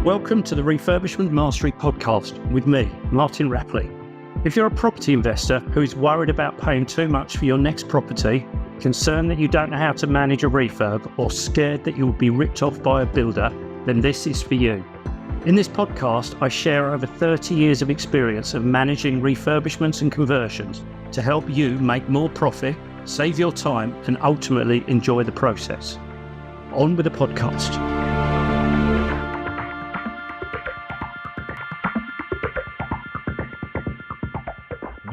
Welcome to the Refurbishment Mastery podcast with me, Martin Rapley. If you're a property investor who is worried about paying too much for your next property, concerned that you don't know how to manage a refurb, or scared that you will be ripped off by a builder, then this is for you. In this podcast, I share over 30 years of experience of managing refurbishments and conversions to help you make more profit, save your time, and ultimately enjoy the process. On with the podcast.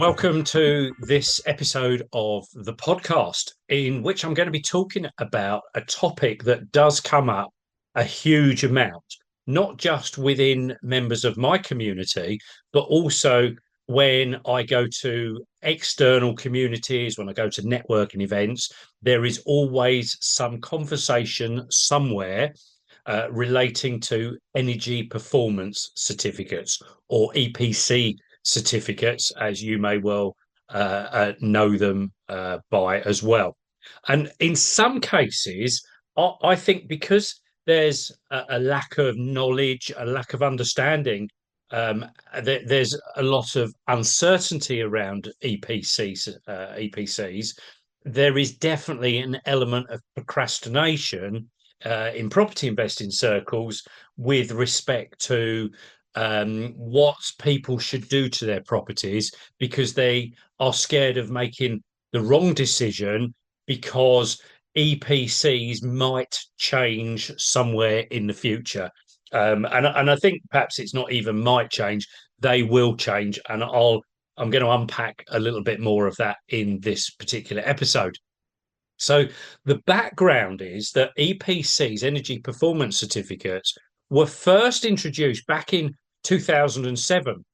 Welcome to this episode of the podcast, in which I'm going to be talking about a topic that does come up a huge amount, not just within members of my community, but also when I go to external communities, when I go to networking events. There is always some conversation somewhere relating to energy performance certificates, or EPC certificates, as you may well know them by as well. And in some cases, I think because there's a lack of knowledge, a lack of understanding, there's a lot of uncertainty around EPCs. There is definitely an element of procrastination in property investing circles with respect to what people should do to their properties, because they are scared of making the wrong decision because EPCs might change somewhere in the future. And I think perhaps it's not even might change, they will change. And I'm going to unpack a little bit more of that in this particular episode. So the background is that EPCs, energy performance certificates, were first introduced back in 2007.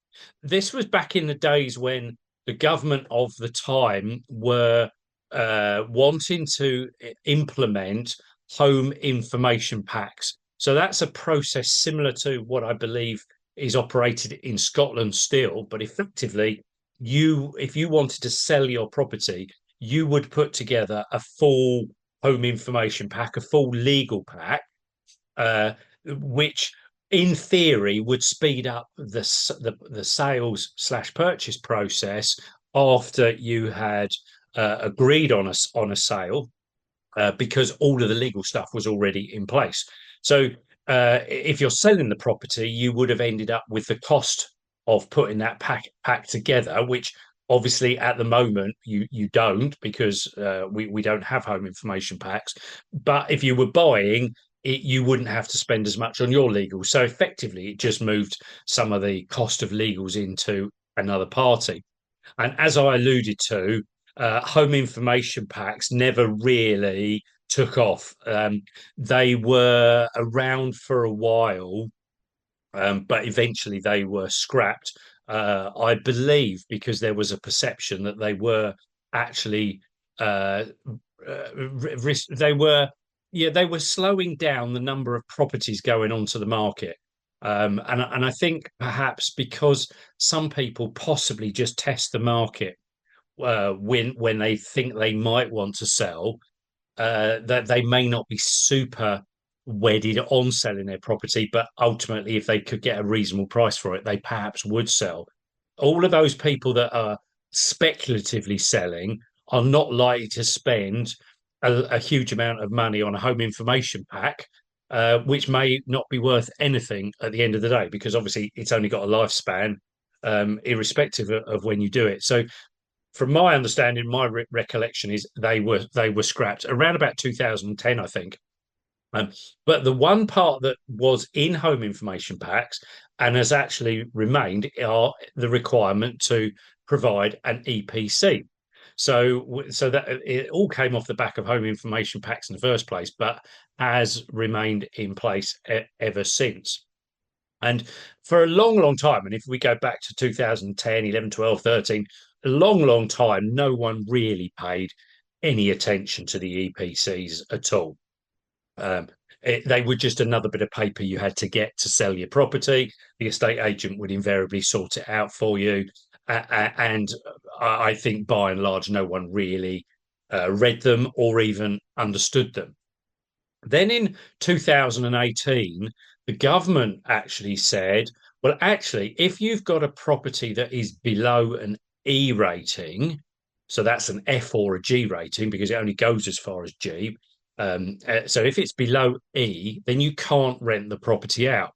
This was back in the days when the government of the time were wanting to implement home information packs. So that's a process similar to what I believe is operated in Scotland still, but effectively, if you wanted to sell your property, you would put together a full home information pack, a full legal pack, which in theory would speed up the sales/purchase process after you had agreed on a sale, because all of the legal stuff was already in place. So if you're selling the property, you would have ended up with the cost of putting that pack together, which obviously at the moment you don't, because we don't have home information packs. But if you were buying it, you wouldn't have to spend as much on your legals. So effectively, it just moved some of the cost of legals into another party. And as I alluded to, home information packs never really took off. They were around for a while, but eventually they were scrapped. I believe because there was a perception that they were actually they were slowing down the number of properties going onto the market. And I think perhaps because some people possibly just test the market when they think they might want to sell, that they may not be super wedded on selling their property, but ultimately, if they could get a reasonable price for it, they perhaps would sell. All of those people that are speculatively selling are not likely to spend a huge amount of money on a home information pack, which may not be worth anything at the end of the day, because obviously it's only got a lifespan, irrespective of when you do it. So from my understanding, my recollection is they were scrapped around about 2010, I think. But the one part that was in home information packs and has actually remained are the requirement to provide an EPC. So that it all came off the back of home information packs in the first place, but has remained in place ever since. And for a long, long time, and if we go back to 2010, 11, 12, 13, a long, long time, no one really paid any attention to the EPCs at all. They were just another bit of paper you had to get to sell your property. The estate agent would invariably sort it out for you. And I think by and large, no one really read them or even understood them. Then in 2018, the government actually said, well, actually, if you've got a property that is below an E rating, so that's an F or a G rating because it only goes as far as G. So if it's below E, then you can't rent the property out.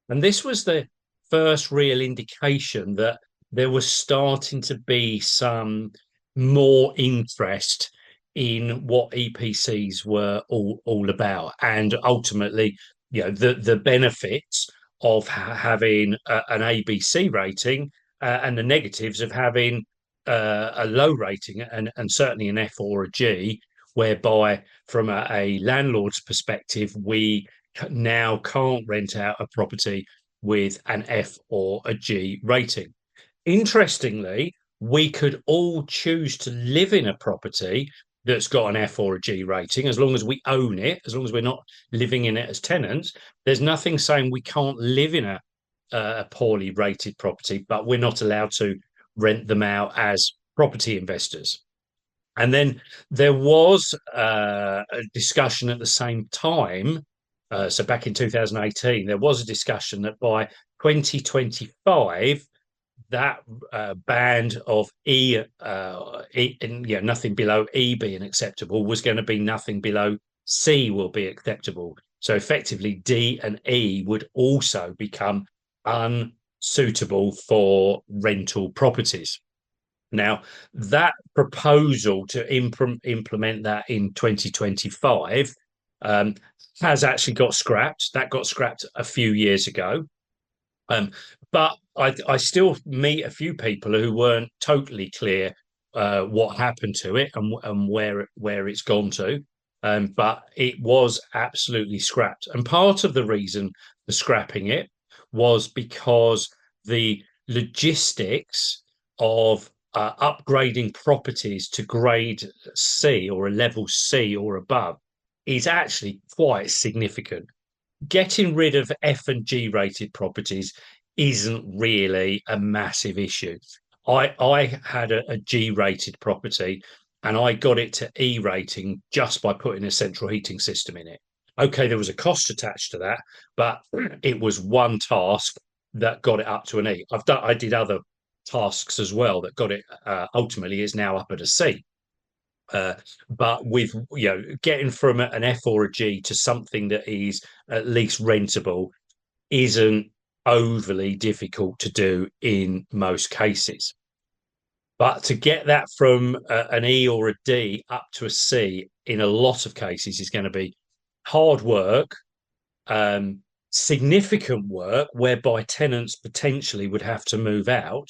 And this was the first real indication that there was starting to be some more interest in what EPCs were all about. And ultimately, the benefits of having an ABC rating and the negatives of having a low rating and certainly an F or a G, whereby from a landlord's perspective, we now can't rent out a property with an F or a G rating. Interestingly, we could all choose to live in a property that's got an F or a G rating as long as we own it, as long as we're not living in it as tenants. There's nothing saying we can't live in a poorly rated property, but we're not allowed to rent them out as property investors. And then there was a discussion at the same time. So back in 2018, there was a discussion that by 2025, that band of and nothing below E being acceptable was going to be nothing below C will be acceptable. So effectively, D and E would also become unsuitable for rental properties. Now, that proposal to implement that in 2025 has actually got scrapped. That got scrapped a few years ago. But I still meet a few people who weren't totally clear what happened to it and where it's gone to. But it was absolutely scrapped. And part of the reason for scrapping it was because the logistics of upgrading properties to grade C or a level C or above is actually quite significant. Getting rid of F and G rated properties isn't really a massive issue. I had a G rated property and I got it to E rating just by putting a central heating system in it. Okay, there was a cost attached to that, but it was one task that got it up to an E. I did other tasks as well that got it ultimately is now up at a C. But with getting from an F or a G to something that is at least rentable isn't overly difficult to do in most cases. But to get that from an E or a D up to a C in a lot of cases is going to be hard work, um, significant work, whereby tenants potentially would have to move out,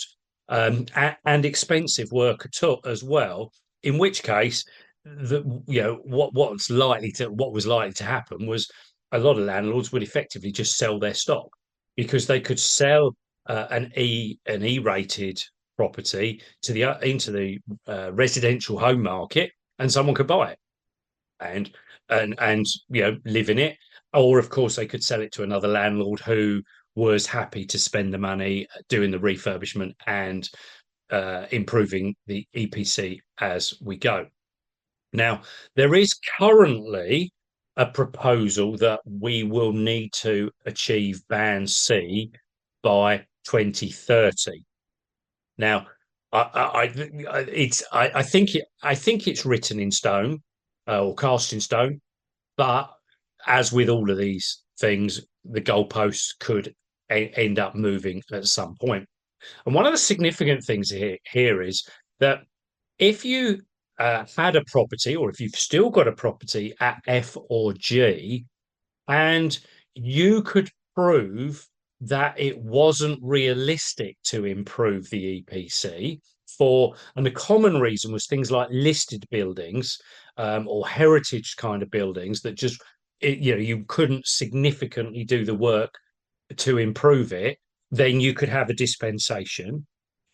and expensive work as well. In which case, what was likely to happen was a lot of landlords would effectively just sell their stock because they could sell an E rated property to the into the residential home market, and someone could buy it and live in it. Or of course they could sell it to another landlord who was happy to spend the money doing the refurbishment and improving the EPC as we go. Now, there is currently a proposal that we will need to achieve band C by 2030. Now, I think it's written in stone or cast in stone, but as with all of these things, the goalposts could end up moving at some point. And one of the significant things here is that if you had a property, or if you've still got a property at F or G, and you could prove that it wasn't realistic to improve the EPC and the common reason was things like listed buildings or heritage kind of buildings that just you couldn't significantly do the work to improve it, then you could have a dispensation.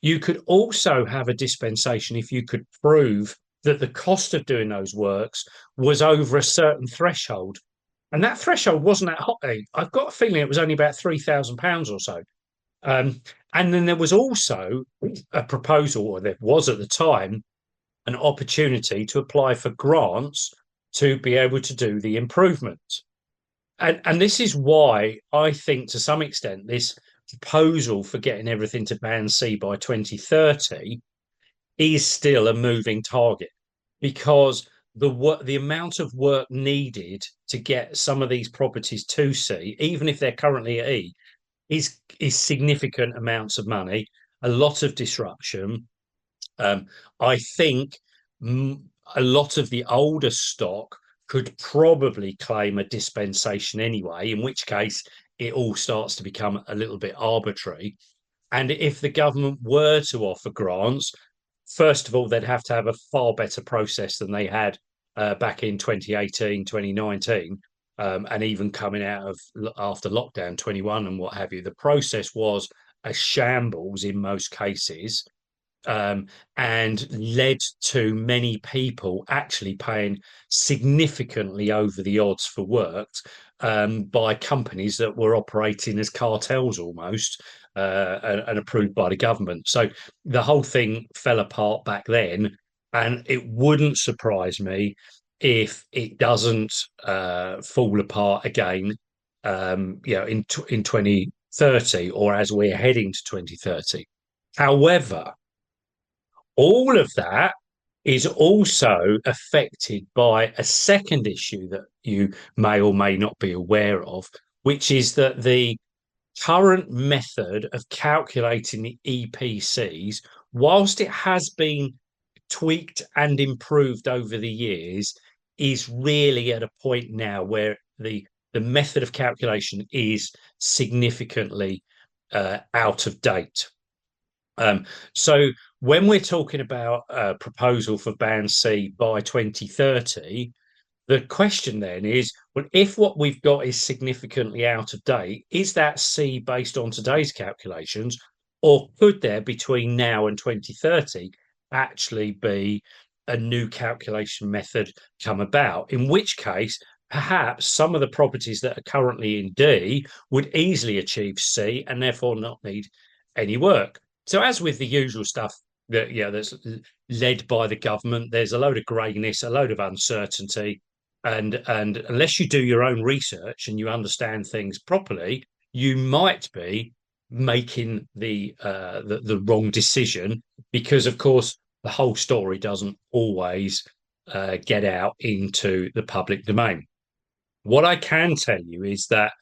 You could also have a dispensation if you could prove that the cost of doing those works was over a certain threshold. And that threshold wasn't that high. I've got a feeling it was only about £3,000 or so. And then there was also a proposal, or there was at the time, an opportunity to apply for grants to be able to do the improvement. And this is why I think to some extent this proposal for getting everything to band C by 2030 is still a moving target, because the amount of work needed to get some of these properties to C, even if they're currently at E, is significant amounts of money, a lot of disruption. I think a lot of the older stock could probably claim a dispensation anyway, in which case it all starts to become a little bit arbitrary. And if the government were to offer grants, first of all, they'd have to have a far better process than they had back in 2018, 2019, and even coming out of after lockdown 21 and what have you. The process was a shambles in most cases, um, and led to many people actually paying significantly over the odds for work, by companies that were operating as cartels almost, and approved by the government. So the whole thing fell apart back then, and it wouldn't surprise me if it doesn't fall apart again, in 2030, or as we're heading to 2030. However, all of that is also affected by a second issue that you may or may not be aware of, which is that the current method of calculating the EPCs, whilst it has been tweaked and improved over the years, is really at a point now where the method of calculation is significantly out of date. So when we're talking about a proposal for band C by 2030, the question then is, well, if what we've got is significantly out of date, is that C based on today's calculations, or could there between now and 2030 actually be a new calculation method come about? In which case, perhaps some of the properties that are currently in D would easily achieve C and therefore not need any work. So, as with the usual stuff that's led by the government, there's a load of greyness, a load of uncertainty, and unless you do your own research and you understand things properly, you might be making the wrong decision, because, of course, the whole story doesn't always get out into the public domain. What I can tell you is that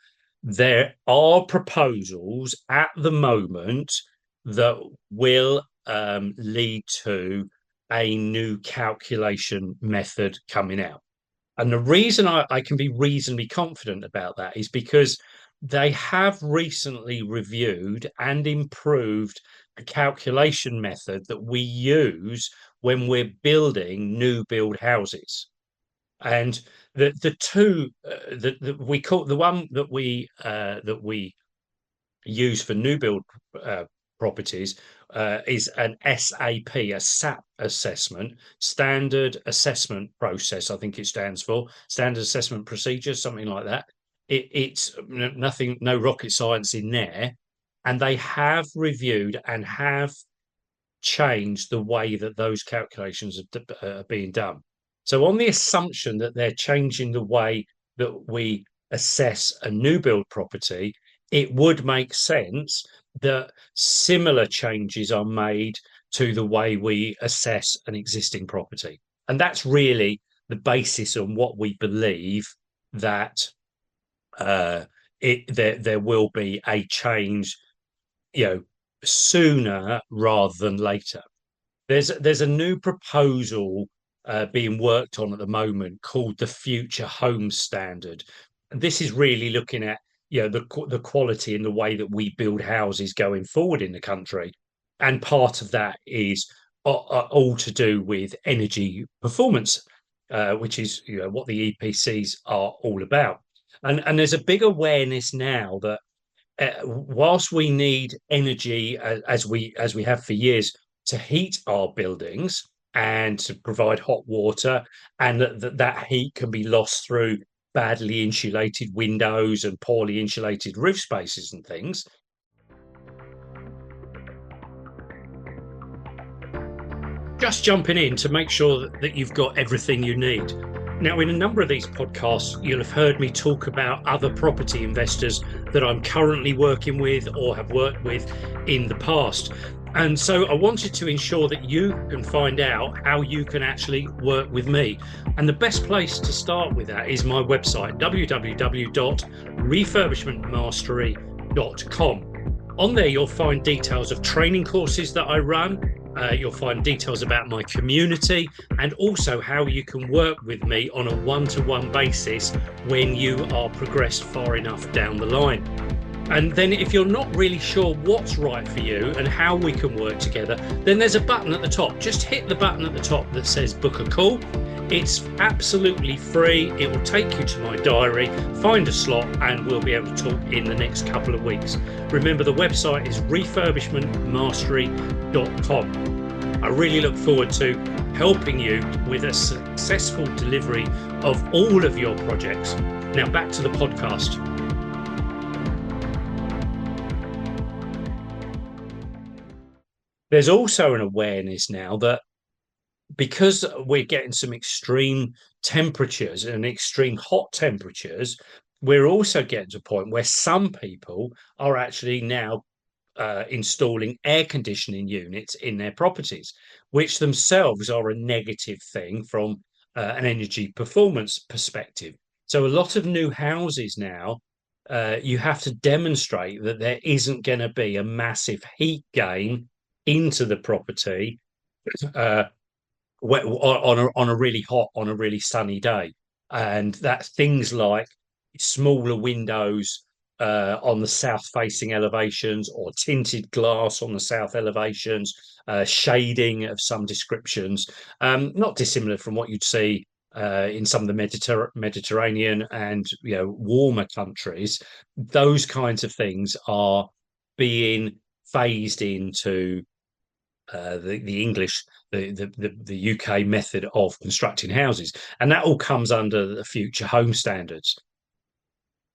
there are proposals at the moment that will lead to a new calculation method coming out. And the reason I can be reasonably confident about that is because they have recently reviewed and improved a calculation method that we use when we're building new build houses. And the two that we call the one that we use for new build properties is an SAP, a SAP assessment, standard assessment process. I think it stands for standard assessment procedure, something like that. It's nothing, no rocket science in there. And they have reviewed and have changed the way that those calculations are being done. So, on the assumption that they're changing the way that we assess a new build property, it would make sense that similar changes are made to the way we assess an existing property. And that's really the basis on what we believe that there will be a change, sooner rather than later. There's a new proposal being worked on at the moment called the Future Home Standard. And this is really looking at the quality and the way that we build houses going forward in the country. And part of that is all to do with energy performance, which is what the EPCs are all about. And there's a big awareness now that whilst we need energy, as we have for years, to heat our buildings and to provide hot water, and that heat can be lost through badly insulated windows and poorly insulated roof spaces and things. Just jumping in to make sure that you've got everything you need. Now, in a number of these podcasts, you'll have heard me talk about other property investors that I'm currently working with or have worked with in the past. And so I wanted to ensure that you can find out how you can actually work with me. And the best place to start with that is my website, www.refurbishmentmastery.com. On there, you'll find details of training courses that I run. You'll find details about my community and also how you can work with me on a one-to-one basis when you are progressed far enough down the line. And then if you're not really sure what's right for you and how we can work together, then there's a button at the top. Just hit the button at the top that says book a call. It's absolutely free. It will take you to my diary, find a slot, and we'll be able to talk in the next couple of weeks. Remember, the website is refurbishmentmastery.com. I really look forward to helping you with a successful delivery of all of your projects. Now back to the podcast. There's also an awareness now that because we're getting some extreme temperatures and extreme hot temperatures, we're also getting to a point where some people are actually now installing air conditioning units in their properties, which themselves are a negative thing from an energy performance perspective. So a lot of new houses now, you have to demonstrate that there isn't going to be a massive heat gain into the property on a really hot, on a really sunny day. And that's things like smaller windows on the south facing elevations or tinted glass on the south elevations, shading of some descriptions, not dissimilar from what you'd see in some of the Mediterranean and warmer countries. Those kinds of things are being phased into the English, the UK method of constructing houses, and that all comes under the Future Home Standards.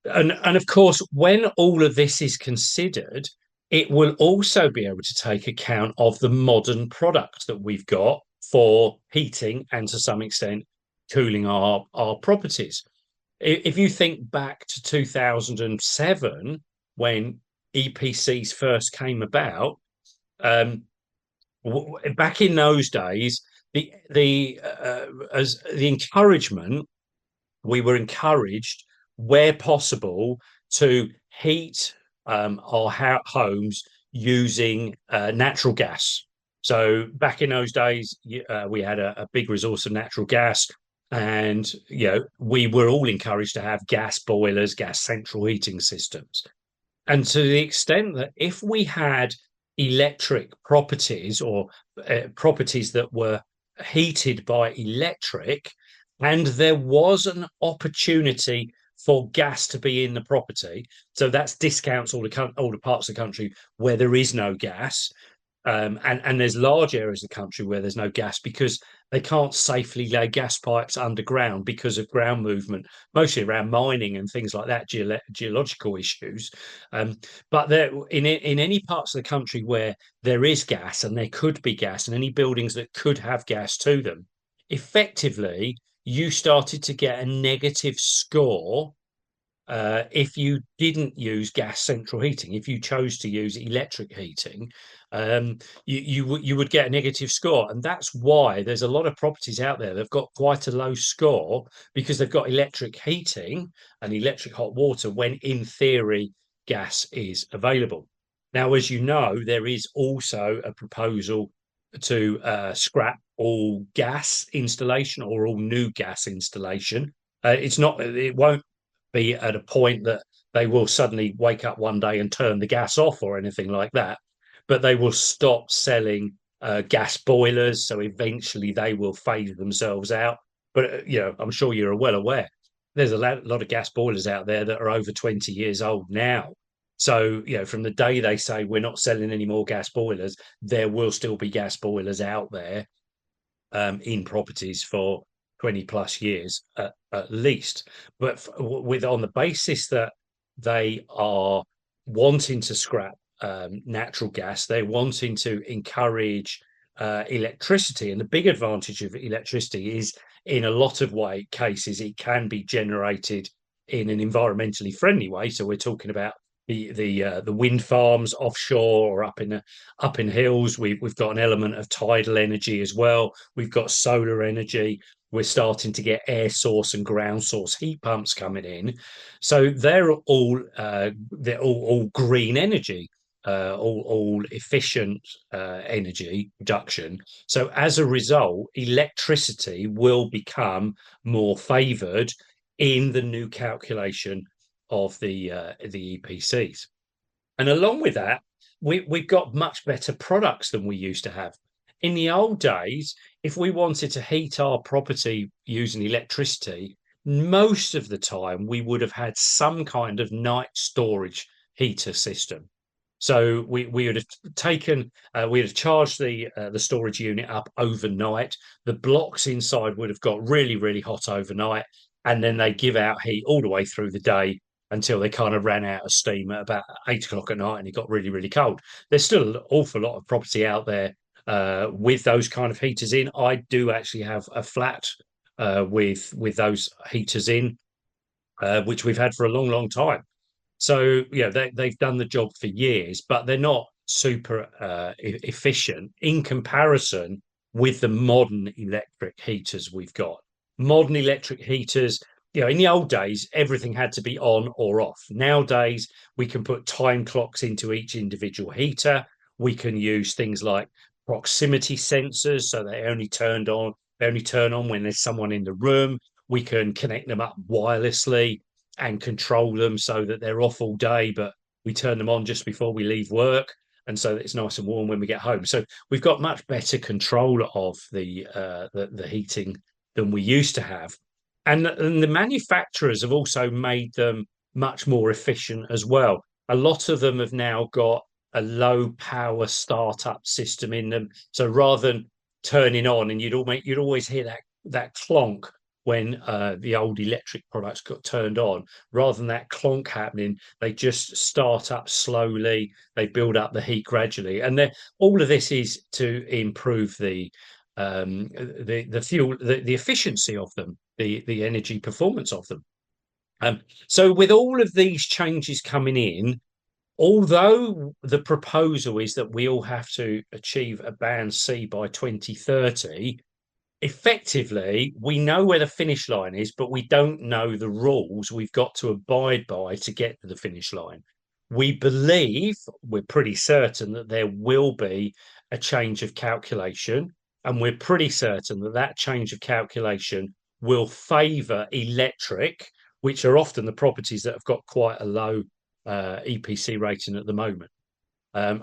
And of course, when all of this is considered, it will also be able to take account of the modern product that we've got for heating and to some extent cooling our properties. If you think back to 2007, when EPCs first came about, back in those days, as the encouragement, we were encouraged where possible to heat our homes using natural gas. So back in those days, we had a big resource of natural gas, and we were all encouraged to have gas boilers, gas central heating systems. And to the extent that if we had electric properties or properties that were heated by electric, and there was an opportunity for gas to be in the property, so that's discounts all the parts of the country where there is no gas, and there's large areas of the country where there's no gas because they can't safely lay gas pipes underground because of ground movement, mostly around mining and things like that, geological issues. But there, in any parts of the country where there is gas, and there could be gas, and any buildings that could have gas to them, effectively, you started to get a negative score if you didn't use gas central heating. If you chose to use electric heating, you would get a negative score, and that's why there's a lot of properties out there that've got quite a low score, because they've got electric heating and electric hot water when in theory gas is available. Now, as you know, there is also a proposal to scrap all gas installation or all new gas installation. It won't be at a point that they will suddenly wake up one day and turn the gas off or anything like that, but they will stop selling gas boilers. So eventually they will phase themselves out. But I'm sure you're well aware there's a lot of gas boilers out there that are over 20 years old now. So from the day they say we're not selling any more gas boilers, there will still be gas boilers out there in properties for 20 plus years at least. But on the basis that they are wanting to scrap natural gas, they're wanting to encourage electricity. And the big advantage of electricity is, in a lot of cases, it can be generated in an environmentally friendly way. So we're talking about the wind farms offshore or up in hills. We've got an element of tidal energy as well. We've got solar energy. We're starting to get air source and ground source heat pumps coming in. So they're all green energy, all efficient energy production. So as a result, electricity will become more favoured in the new calculation of the EPCs. And along with that, we've got much better products than we used to have. In the old days, if we wanted to heat our property using electricity, most of the time we would have had some kind of night storage heater system. So we would have we would have charged the storage unit up overnight. The blocks inside would have got really hot overnight, and then they give out heat all the way through the day until they kind of ran out of steam at about 8 o'clock at night, and it got really cold. There's still an awful lot of property out there with those kind of heaters in. I do actually have a flat with those heaters in, which we've had for a long time. So yeah, they've done the job for years, but they're not super efficient in comparison with the modern electric heaters we've got. Modern electric heaters, in the old days, everything had to be on or off. Nowadays, we can put time clocks into each individual heater. We can use things like proximity sensors, so they only turn on when there's someone in the room. We can connect them up wirelessly and control them so that they're off all day, but we turn them on just before we leave work, and so that it's nice and warm when we get home. So we've got much better control of the heating than we used to have, and the manufacturers have also made them much more efficient as well. A lot of them have now got a low power startup system in them, so rather than turning on, and you'd always hear that clonk when the old electric products got turned on. Rather than that clonk happening, they just start up slowly. They build up the heat gradually, and all of this is to improve the fuel, the efficiency of them, the energy performance of them. So with all of these changes coming in, although the proposal is that we all have to achieve a band C by 2030, effectively, we know where the finish line is, but we don't know the rules we've got to abide by to get to the finish line. We believe, we're pretty certain, that there will be a change of calculation, and we're pretty certain that that change of calculation will favour electric, which are often the properties that have got quite a low EPC rating at the moment,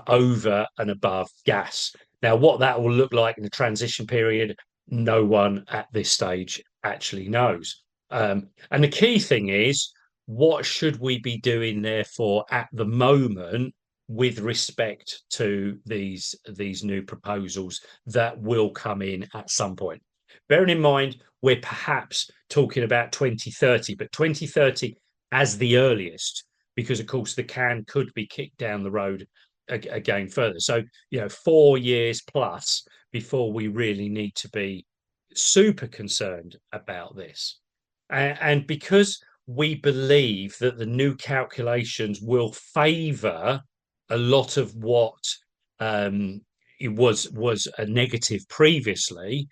over and above gas. Now, what that will look like in the transition period, no one at this stage actually knows. And the key thing is, what should we be doing, therefore, at the moment with respect to these new proposals that will come in at some point? Bearing in mind, we're perhaps talking about 2030, but 2030 as the earliest, because, of course, the can could be kicked down the road again further. So, 4 years plus before we really need to be super concerned about this. And because we believe that the new calculations will favour a lot of what it was a negative previously,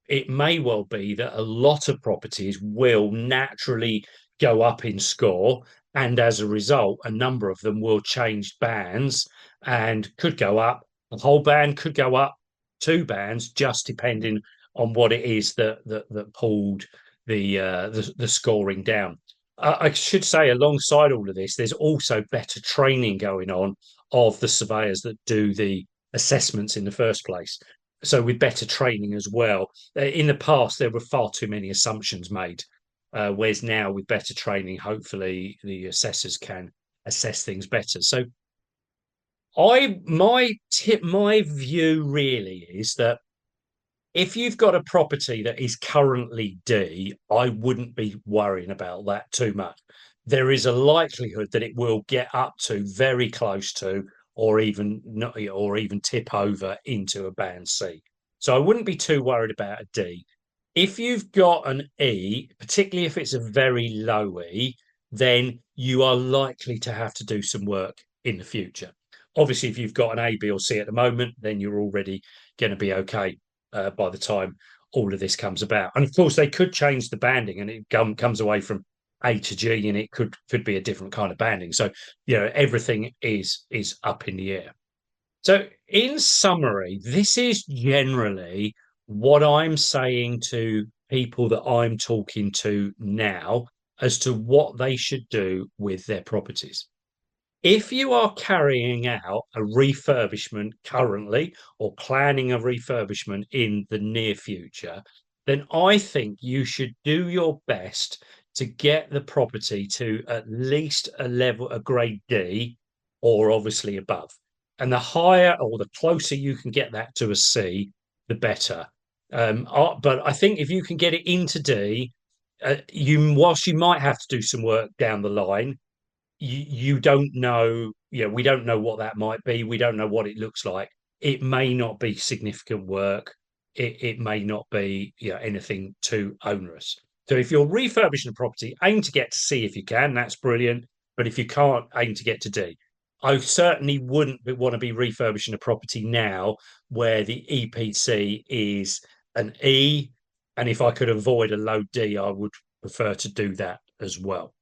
it may well be that a lot of properties will naturally go up in score, and as a result, a number of them will change bands and could go up. The whole band could go up 2 bands, just depending on what it is that pulled the scoring down. I should say, alongside all of this, there's also better training going on of the surveyors that do the assessments in the first place. So with better training as well. In the past, there were far too many assumptions made, whereas now with better training, hopefully the assessors can assess things better. So my view really is that if you've got a property that is currently D, I wouldn't be worrying about that too much. There is a likelihood that it will get up to very close to, or even tip over into a band C. So I wouldn't be too worried about a D. If you've got an E, particularly if it's a very low E, then you are likely to have to do some work in the future. Obviously, if you've got an A, B, or C at the moment, then you're already going to be okay by the time all of this comes about. And of course, they could change the banding, and it comes away from A to G, and it could be a different kind of banding. So everything is up in the air. So, in summary, this is generally what I'm saying to people that I'm talking to now as to what they should do with their properties. If you are carrying out a refurbishment currently or planning a refurbishment in the near future, then I think you should do your best to get the property to at least a grade D, or obviously above. And the higher or the closer you can get that to a C, the better. But I think if you can get it into D, whilst you might have to do some work down the line, you don't know, we don't know what that might be. We don't know what it looks like. It may not be significant work. It may not be anything too onerous. So if you're refurbishing a property, aim to get to C if you can. That's brilliant. But if you can't, aim to get to D. I certainly wouldn't want to be refurbishing a property now where the EPC is an E. And if I could avoid a low D, I would prefer to do that as well.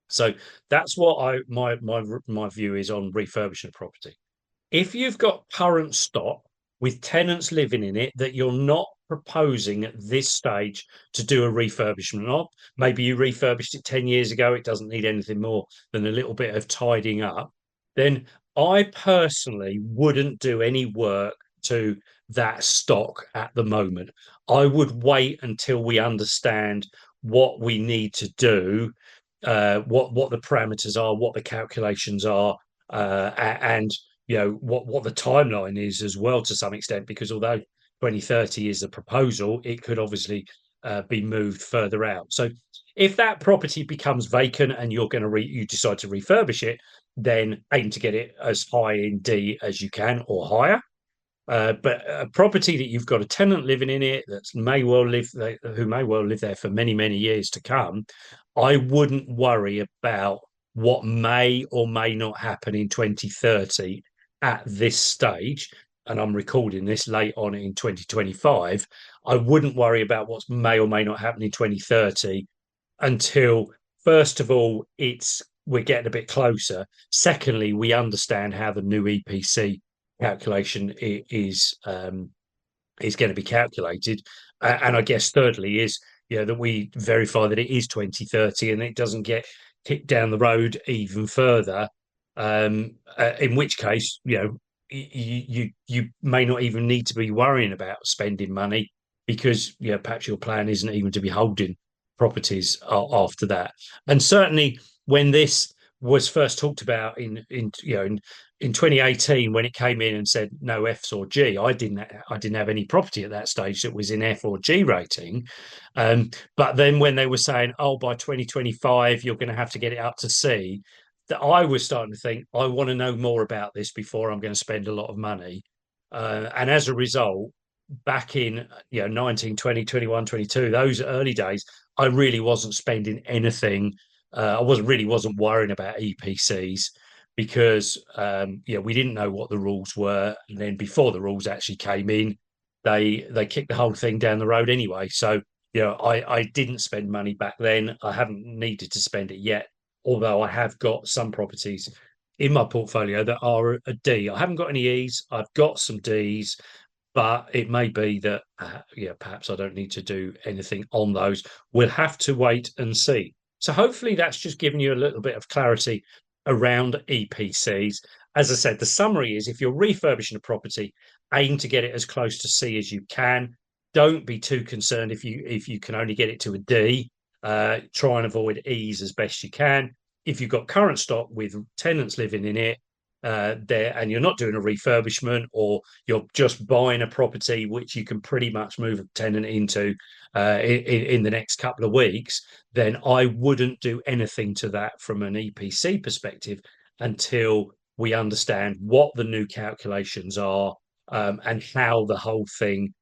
So that's what my view is on refurbishing a property. If you've got current stock with tenants living in it that you're not proposing at this stage to do a refurbishment of, maybe you refurbished it 10 years ago, it doesn't need anything more than a little bit of tidying up, then I personally wouldn't do any work to that stock at the moment. I would wait until we understand what we need to do, what the parameters are, what the calculations are, and what the timeline is as well, to some extent, because although 2030 is the proposal, it could obviously be moved further out. So if that property becomes vacant and you're going to you decide to refurbish it, then aim to get it as high in D as you can or higher. But a property that you've got a tenant living in it that may well live there, who may well live there for many, many years to come, I wouldn't worry about what may or may not happen in 2030 at this stage. And I'm recording this late on in 2025. I wouldn't worry about what may or may not happen in 2030 until, first of all, we're getting a bit closer. Secondly, we understand how the new EPC calculation is going to be calculated, and I guess thirdly is that we verify that it is 2030 and it doesn't get kicked down the road even further. In which case, you may not even need to be worrying about spending money because perhaps your plan isn't even to be holding properties after that. And certainly when this was first talked about in 2018, when it came in and said no Fs or G, I didn't have any property at that stage that was in F or G rating. But then when they were saying, oh, by 2025 you're going to have to get it up to C, that I was starting to think, I want to know more about this before I'm going to spend a lot of money. And as a result, back in 19, 20, 21, 22, those early days, I really wasn't spending anything. I wasn't worrying about EPCs because we didn't know what the rules were, and then before the rules actually came in, they kicked the whole thing down the road anyway. So I didn't spend money back then. I haven't needed to spend it yet, although I have got some properties in my portfolio that are a D. I haven't got any E's. I've got some D's, but it may be that perhaps I don't need to do anything on those. We'll have to wait and see. So hopefully that's just given you a little bit of clarity around EPCs. As I said, the summary is if you're refurbishing a property, aim to get it as close to C as you can. Don't be too concerned if you can only get it to a D. Try and avoid E's as best you can. If you've got current stock with tenants living in it, there, and you're not doing a refurbishment, or you're just buying a property which you can pretty much move a tenant into in the next couple of weeks, then I wouldn't do anything to that from an EPC perspective until we understand what the new calculations are, and how the whole thing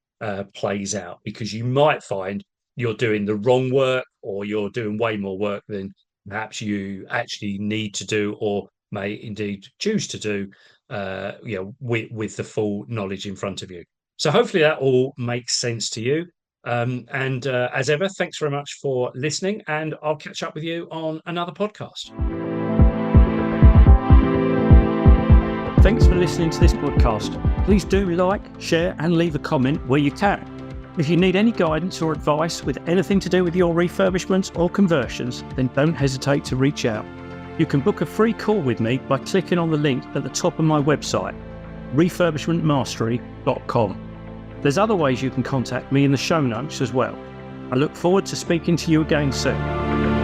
plays out, because you might find you're doing the wrong work, or you're doing way more work than perhaps you actually need to do, or may indeed choose to do, with the full knowledge in front of you. So hopefully that all makes sense to you. And as ever, thanks very much for listening, and I'll catch up with you on another podcast. Thanks for listening to this podcast. Please do like, share, and leave a comment where you can. If you need any guidance or advice with anything to do with your refurbishments or conversions, then don't hesitate to reach out. You can book a free call with me by clicking on the link at the top of my website, refurbishmentmastery.com. There's other ways you can contact me in the show notes as well. I look forward to speaking to you again soon.